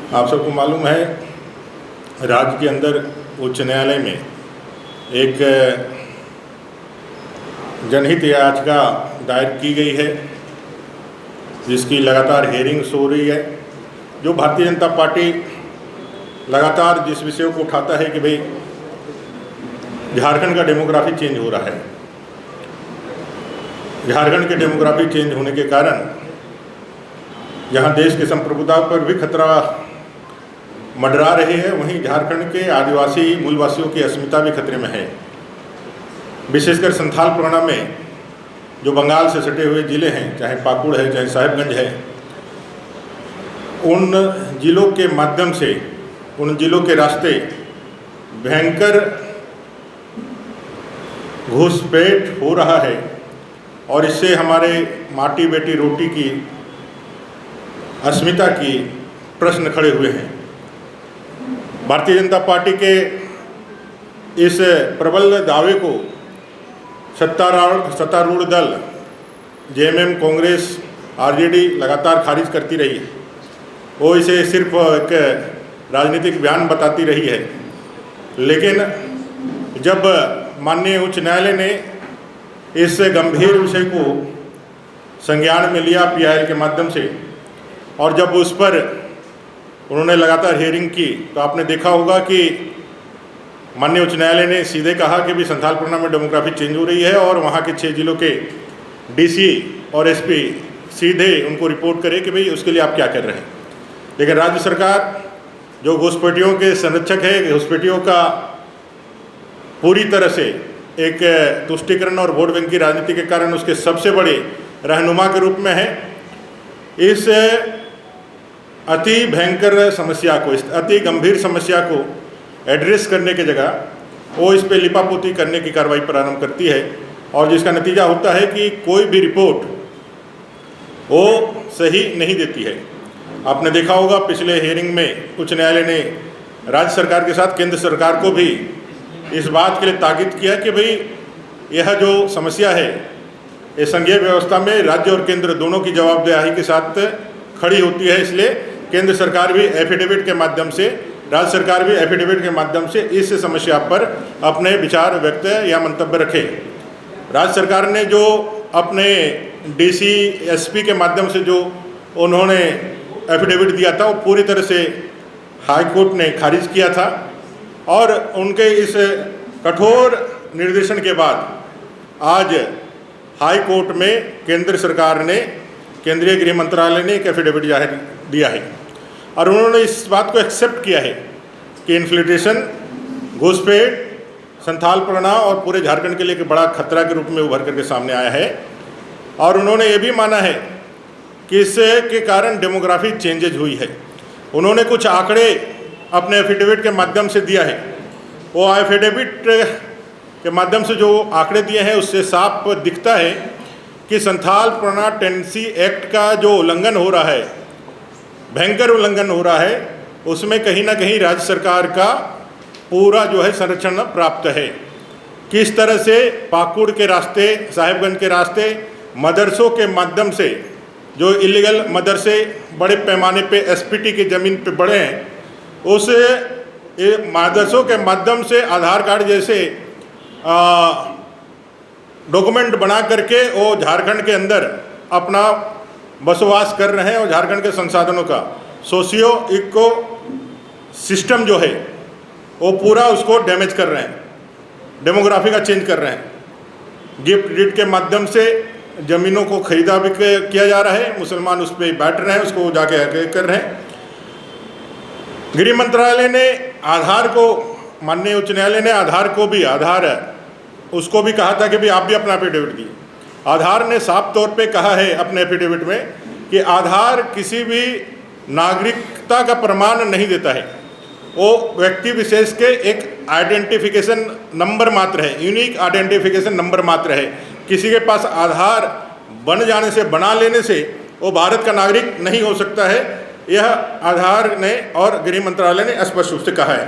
आप सबको मालूम है, राज्य के अंदर उच्च न्यायालय में एक जनहित याचिका दायर की गई है, जिसकी लगातार हेयरिंग्स हो रही है। जो भारतीय जनता पार्टी लगातार जिस विषयों को उठाता है कि भाई झारखंड का डेमोग्राफी चेंज हो रहा है, झारखंड के डेमोग्राफी चेंज होने के कारण जहां देश की संप्रभुता पर भी खतरा मंडरा रही है, वहीं झारखंड के आदिवासी मूलवासियों की अस्मिता भी खतरे में है। विशेषकर संथाल परगना में जो बंगाल से सटे हुए ज़िले हैं, चाहे पाकुड़ है चाहे साहिबगंज है, उन ज़िलों के माध्यम से, उन ज़िलों के रास्ते भयंकर घुसपैठ हो रहा है और इससे हमारे माटी बेटी रोटी की अस्मिता की प्रश्न खड़े हुए हैं। भारतीय जनता पार्टी के इस प्रबल दावे को सत्तारूढ़ दल जेएमएम, कांग्रेस, आरजेडी लगातार खारिज करती रही है। वो इसे सिर्फ एक राजनीतिक बयान बताती रही है, लेकिन जब माननीय उच्च न्यायालय ने इस गंभीर विषय को संज्ञान में लिया पीआईएल के माध्यम से, और जब उस पर उन्होंने लगातार हियरिंग की, तो आपने देखा होगा कि माननीय उच्च न्यायालय ने सीधे कहा कि भी संथाल परगना में डेमोग्राफी चेंज हो रही है और वहाँ के 6 जिलों के डीसी और एसपी सीधे उनको रिपोर्ट करे कि भाई उसके लिए आप क्या कर रहे हैं। लेकिन राज्य सरकार जो घुसपैठियों के संरक्षक है, घुसपैठियों का पूरी तरह से एक तुष्टीकरण और वोट बैंक की राजनीति के कारण उसके सबसे बड़े रहनुमा के रूप में है, इस अति भयंकर समस्या को, इस अति गंभीर समस्या को एड्रेस करने की जगह वो इस पे लिपापोती करने की कार्रवाई प्रारंभ करती है, और जिसका नतीजा होता है कि कोई भी रिपोर्ट वो सही नहीं देती है। आपने देखा होगा पिछले हियरिंग में उच्च न्यायालय ने राज्य सरकार के साथ केंद्र सरकार को भी इस बात के लिए ताकीद किया कि भाई यह जो समस्या है, ये संघीय व्यवस्था में राज्य और केंद्र दोनों की जवाबदेही के साथ खड़ी होती है। इसलिए केंद्र सरकार भी एफिडेविट के माध्यम से, राज्य सरकार भी एफिडेविट के माध्यम से इस समस्या पर अपने विचार व्यक्त या मंतव्य रखे। राज्य सरकार ने जो अपने डीसी एसपी के माध्यम से जो उन्होंने एफिडेविट दिया था, वो पूरी तरह से हाई कोर्ट ने खारिज किया था, और उनके इस कठोर निर्देशन के बाद आज हाई कोर्ट में केंद्र सरकार ने, केंद्रीय गृह मंत्रालय ने एक एफिडेविट जाहिर दिया है, और उन्होंने इस बात को एक्सेप्ट किया है कि इन्फिल्ट्रेशन, घुसपैठ संथाल परगना और पूरे झारखंड के लिए एक बड़ा खतरा के रूप में उभर करके सामने आया है। और उन्होंने ये भी माना है कि इसके कारण डेमोग्राफी चेंजेज हुई है। उन्होंने कुछ आंकड़े अपने एफिडेविट के माध्यम से दिया है। वो एफिडेविट के माध्यम से जो आंकड़े दिए हैं उससे साफ दिखता है कि संथाल परगना टेनेंसी एक्ट का जो उल्लंघन हो रहा है, भयंकर उल्लंघन हो रहा है, उसमें कहीं ना कहीं राज्य सरकार का पूरा जो है संरक्षण प्राप्त है। किस तरह से पाकुड़ के रास्ते, साहिबगंज के रास्ते, मदरसों के माध्यम से जो इलीगल मदरसे बड़े पैमाने पे एसपीटी की ज़मीन पे बढ़े हैं, उस मदरसों के माध्यम से आधार कार्ड जैसे डॉक्यूमेंट बना करके वो झारखंड के अंदर अपना बसवास कर रहे हैं, और झारखंड के संसाधनों का सोशियो इको सिस्टम जो है वो पूरा उसको डैमेज कर रहे हैं, डेमोग्राफी का चेंज कर रहे हैं। गिफ्ट डीड के माध्यम से ज़मीनों को खरीदा भी किया जा रहा है, मुसलमान उस पर बैठ रहे हैं, उसको जाके कर रहे हैं। गृह मंत्रालय ने आधार को, माननीय उच्च न्यायालय ने आधार को भी, आधार उसको भी कहा था कि भाई आप भी अपना एफिडेविट दिए। आधार ने साफ तौर पे कहा है अपने एफिडेविट में कि आधार किसी भी नागरिकता का प्रमाण नहीं देता है, वो व्यक्ति विशेष के एक आइडेंटिफिकेशन नंबर मात्र है, यूनिक आइडेंटिफिकेशन नंबर मात्र है। किसी के पास आधार बन जाने से, बना लेने से वो भारत का नागरिक नहीं हो सकता है। यह आधार ने और गृह मंत्रालय ने स्पष्ट रूप से कहा है।